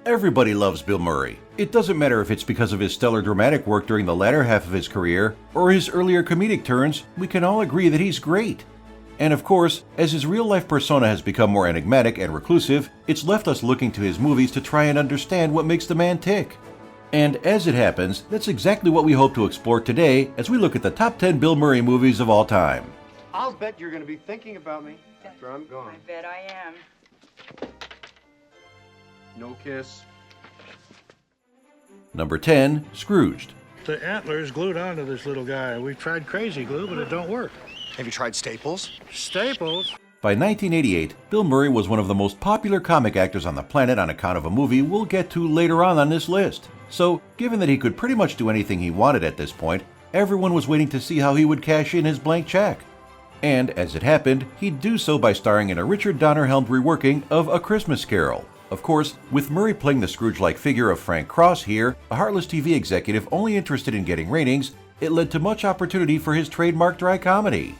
Everybody loves Bill Murray. It doesn't matter if it's because of his stellar dramatic work during the latter half of his career or his earlier comedic turns, we can all agree that he's great. And of course, as his real-life persona has become more enigmatic and reclusive, it's left us looking to his movies to try and understand what makes the man tick. And as it happens, that's exactly what we hope to explore today as we look at the top 10 Bill Murray movies of all time. I'll bet you're going to be thinking about me after I'm gone. I bet I am. No kiss. Number 10, Scrooged. The antler's glued onto this little guy. We've tried crazy glue, but it don't work. Have you tried Staples? Staples? By 1988, Bill Murray was one of the most popular comic actors on the planet on account of a movie we'll get to later on this list. So, given that he could pretty much do anything he wanted at this point, everyone was waiting to see how he would cash in his blank check. And, as it happened, he'd do so by starring in a Richard Donner-helmed reworking of A Christmas Carol. Of course, with Murray playing the Scrooge-like figure of Frank Cross here, a heartless TV executive only interested in getting ratings, it led to much opportunity for his trademark dry comedy.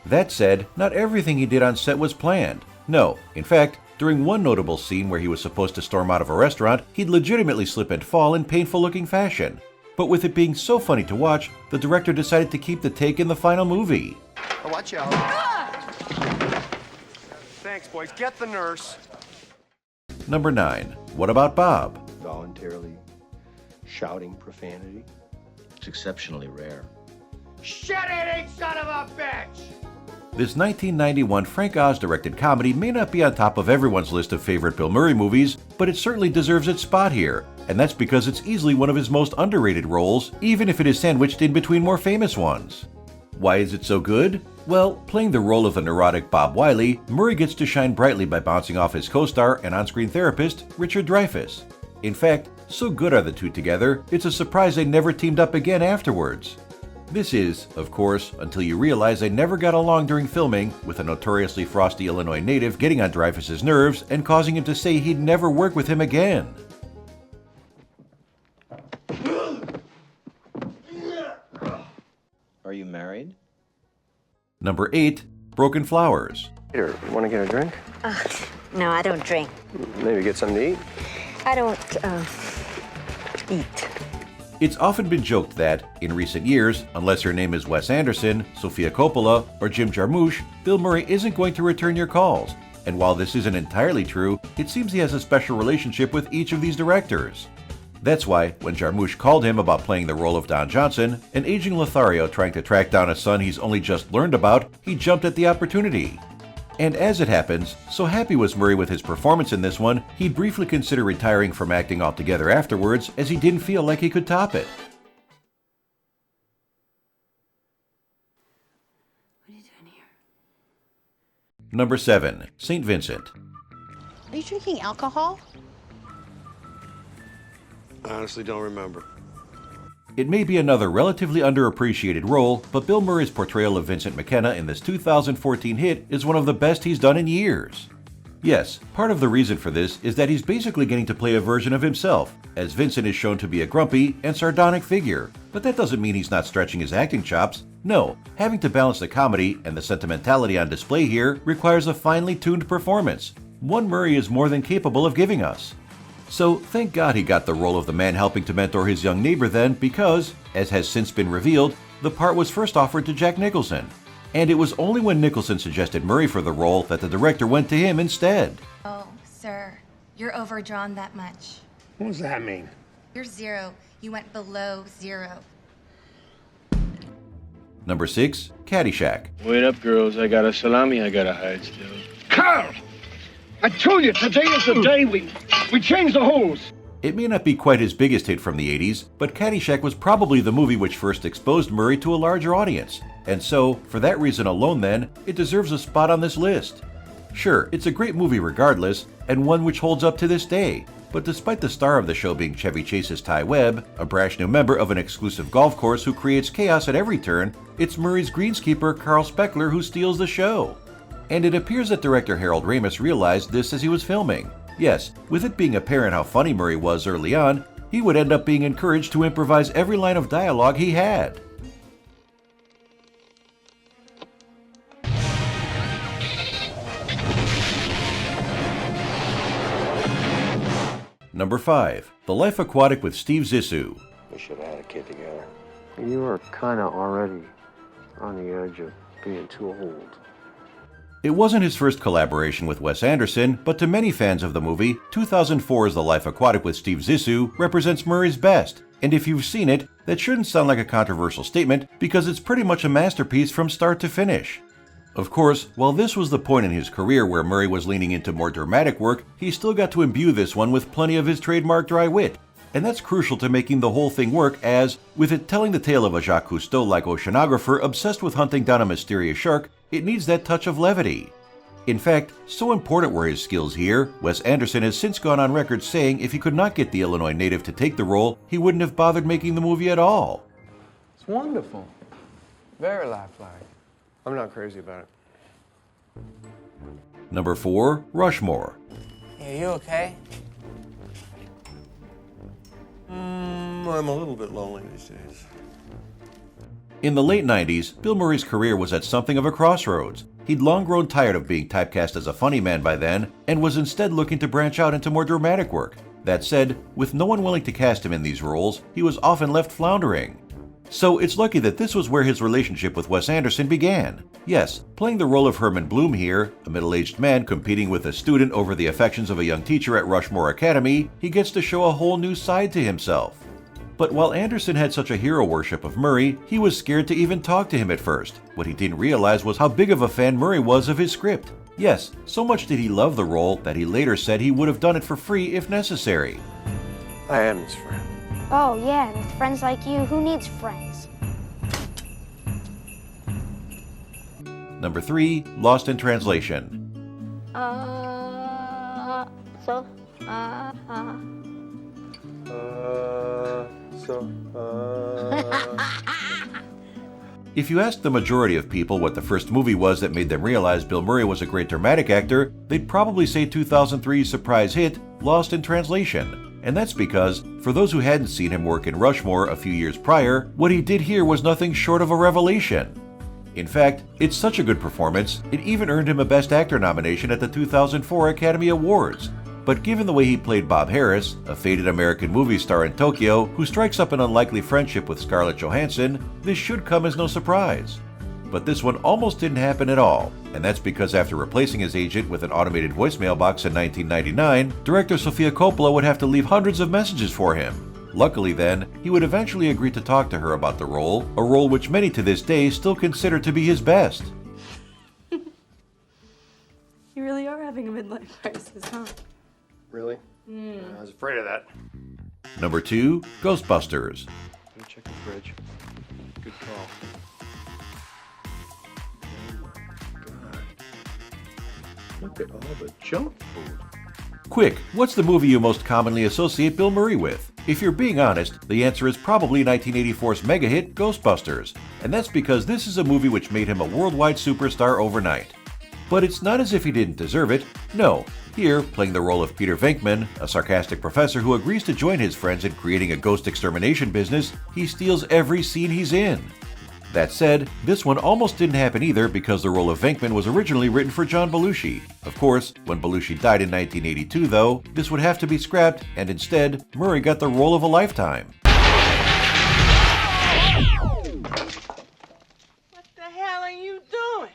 That said, not everything he did on set was planned. No, in fact, during one notable scene where he was supposed to storm out of a restaurant, he'd legitimately slip and fall in painful-looking fashion. But with it being so funny to watch, the director decided to keep the take in the final movie. Oh, watch out. Thanks, boys. Get the nurse. Number 9. What About Bob? Voluntarily shouting profanity. It's exceptionally rare. Shit-eating son of a bitch! This 1991 Frank Oz-directed comedy may not be on top of everyone's list of favorite Bill Murray movies, but it certainly deserves its spot here, and that's because it's easily one of his most underrated roles, even if it is sandwiched in between more famous ones. Why is it so good? Well, playing the role of the neurotic Bob Wiley, Murray gets to shine brightly by bouncing off his co-star and on-screen therapist, Richard Dreyfuss. In fact, so good are the two together, it's a surprise they never teamed up again afterwards. This is, of course, until you realize they never got along during filming, with a notoriously frosty Illinois native getting on Dreyfuss's nerves and causing him to say he'd never work with him again. Are you married? Number 8. Broken Flowers. Here, you want to get a drink? No, I don't drink. Maybe get something to eat? I don't, eat. It's often been joked that, in recent years, unless your name is Wes Anderson, Sofia Coppola, or Jim Jarmusch, Bill Murray isn't going to return your calls. And while this isn't entirely true, it seems he has a special relationship with each of these directors. That's why, when Jarmusch called him about playing the role of Don Johnson, an aging Lothario trying to track down a son he's only just learned about, he jumped at the opportunity. And as it happens, so happy was Murray with his performance in this one, he'd briefly consider retiring from acting altogether afterwards, as he didn't feel like he could top it. What are you doing here? Number 7. St. Vincent. Are you drinking alcohol? I honestly don't remember. It may be another relatively underappreciated role, but Bill Murray's portrayal of Vincent McKenna in this 2014 hit is one of the best he's done in years. Yes, part of the reason for this is that he's basically getting to play a version of himself, as Vincent is shown to be a grumpy and sardonic figure, but that doesn't mean he's not stretching his acting chops. No, having to balance the comedy and the sentimentality on display here requires a finely tuned performance, one Murray is more than capable of giving us. So thank God he got the role of the man helping to mentor his young neighbor then, because, as has since been revealed, the part was first offered to Jack Nicholson. And it was only when Nicholson suggested Murray for the role that the director went to him instead. Oh, sir, you're overdrawn that much. What does that mean? You're zero. You went below zero. Number 6. Caddyshack. Wait up, girls. I got a salami I gotta hide still. Carl! I told you, today is the day we change the hose. It may not be quite his biggest hit from the 80s, but Caddyshack was probably the movie which first exposed Murray to a larger audience. And so, for that reason alone then, it deserves a spot on this list. Sure, it's a great movie regardless, and one which holds up to this day. But despite the star of the show being Chevy Chase's Ty Webb, a brash new member of an exclusive golf course who creates chaos at every turn, it's Murray's greenskeeper Carl Speckler who steals the show. And it appears that director Harold Ramis realized this as he was filming. Yes, with it being apparent how funny Murray was early on, he would end up being encouraged to improvise every line of dialogue he had. Number 5. The Life Aquatic with Steve Zissou. We should have had a kid together. You were kind of already on the edge of being too old. It wasn't his first collaboration with Wes Anderson, but to many fans of the movie, 2004's The Life Aquatic with Steve Zissou represents Murray's best. And if you've seen it, that shouldn't sound like a controversial statement because it's pretty much a masterpiece from start to finish. Of course, while this was the point in his career where Murray was leaning into more dramatic work, he still got to imbue this one with plenty of his trademark dry wit. And that's crucial to making the whole thing work as, with it telling the tale of a Jacques Cousteau-like oceanographer obsessed with hunting down a mysterious shark, it needs that touch of levity. In fact, so important were his skills here, Wes Anderson has since gone on record saying if he could not get the Illinois native to take the role, he wouldn't have bothered making the movie at all. It's wonderful. Very lifelike. I'm not crazy about it. Number 4. Rushmore. Hey, you okay? I'm a little bit lonely these days. In the late 90s, Bill Murray's career was at something of a crossroads. He'd long grown tired of being typecast as a funny man by then, and was instead looking to branch out into more dramatic work. That said, with no one willing to cast him in these roles, he was often left floundering. So it's lucky that this was where his relationship with Wes Anderson began. Yes, playing the role of Herman Bloom here, a middle-aged man competing with a student over the affections of a young teacher at Rushmore Academy, he gets to show a whole new side to himself. But while Anderson had such a hero worship of Murray, he was scared to even talk to him at first. What he didn't realize was how big of a fan Murray was of his script. Yes, so much did he love the role that he later said he would have done it for free if necessary. I am his friend. Oh, yeah, and with friends like you, who needs friends? Number 3. Lost in Translation. If you asked the majority of people what the first movie was that made them realize Bill Murray was a great dramatic actor, they'd probably say 2003's surprise hit, Lost in Translation. And that's because, for those who hadn't seen him work in Rushmore a few years prior, what he did here was nothing short of a revelation. In fact, it's such a good performance, it even earned him a Best Actor nomination at the 2004 Academy Awards. But given the way he played Bob Harris, a faded American movie star in Tokyo who strikes up an unlikely friendship with Scarlett Johansson, this should come as no surprise. But this one almost didn't happen at all, and that's because after replacing his agent with an automated voicemail box in 1999, director Sofia Coppola would have to leave hundreds of messages for him. Luckily then, he would eventually agree to talk to her about the role, a role which many to this day still consider to be his best. You really are having a midlife crisis, huh? Really? I was afraid of that. Number 2. Ghostbusters. Go check the fridge. Good call. Look at all the junk food. Quick, what's the movie you most commonly associate Bill Murray with? If you're being honest, the answer is probably 1984's mega hit, Ghostbusters. And that's because this is a movie which made him a worldwide superstar overnight. But it's not as if he didn't deserve it. No. Here, playing the role of Peter Venkman, a sarcastic professor who agrees to join his friends in creating a ghost extermination business, he steals every scene he's in. That said, this one almost didn't happen either because the role of Venkman was originally written for John Belushi. Of course, when Belushi died in 1982 though, this would have to be scrapped, and instead, Murray got the role of a lifetime. What the hell are you doing?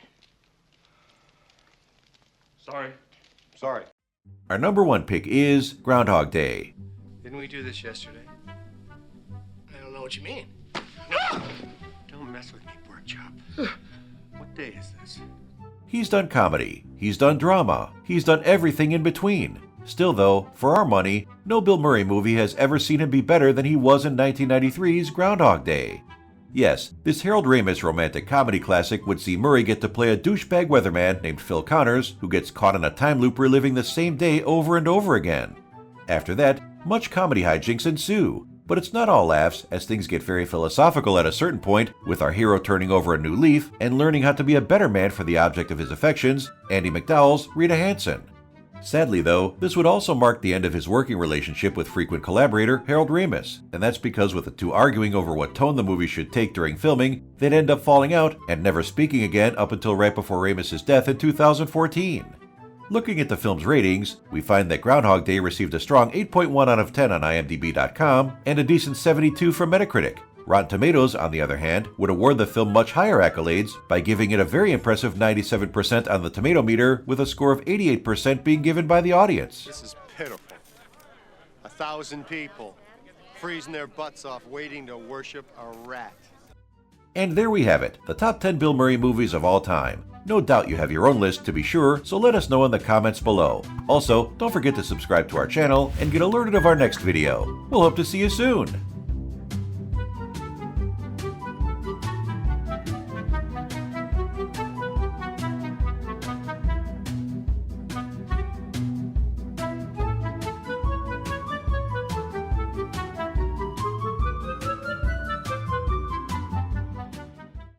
Sorry. Our number 1 pick is Groundhog Day. Didn't we do this yesterday? I don't know what you mean. Don't mess with me, pork chop. What day is this? He's done comedy, he's done drama, he's done everything in between. Still though, for our money, no Bill Murray movie has ever seen him be better than he was in 1993's Groundhog Day. Yes, this Harold Ramis romantic comedy classic would see Murray get to play a douchebag weatherman named Phil Connors who gets caught in a time loop reliving the same day over and over again. After that, much comedy hijinks ensue, but it's not all laughs as things get very philosophical at a certain point, with our hero turning over a new leaf and learning how to be a better man for the object of his affections, Andy McDowell's Rita Hanson. Sadly though, this would also mark the end of his working relationship with frequent collaborator Harold Ramis, and that's because with the two arguing over what tone the movie should take during filming, they'd end up falling out and never speaking again up until right before Ramis' death in 2014. Looking at the film's ratings, we find that Groundhog Day received a strong 8.1 out of 10 on IMDb.com and a decent 72 from Metacritic. Rotten Tomatoes, on the other hand, would award the film much higher accolades by giving it a very impressive 97% on the tomato meter, with a score of 88% being given by the audience. This is pitiful. 1,000 people freezing their butts off waiting to worship a rat. And there we have it, the top 10 Bill Murray movies of all time. No doubt you have your own list to be sure, so let us know in the comments below. Also, don't forget to subscribe to our channel and get alerted of our next video. We'll hope to see you soon!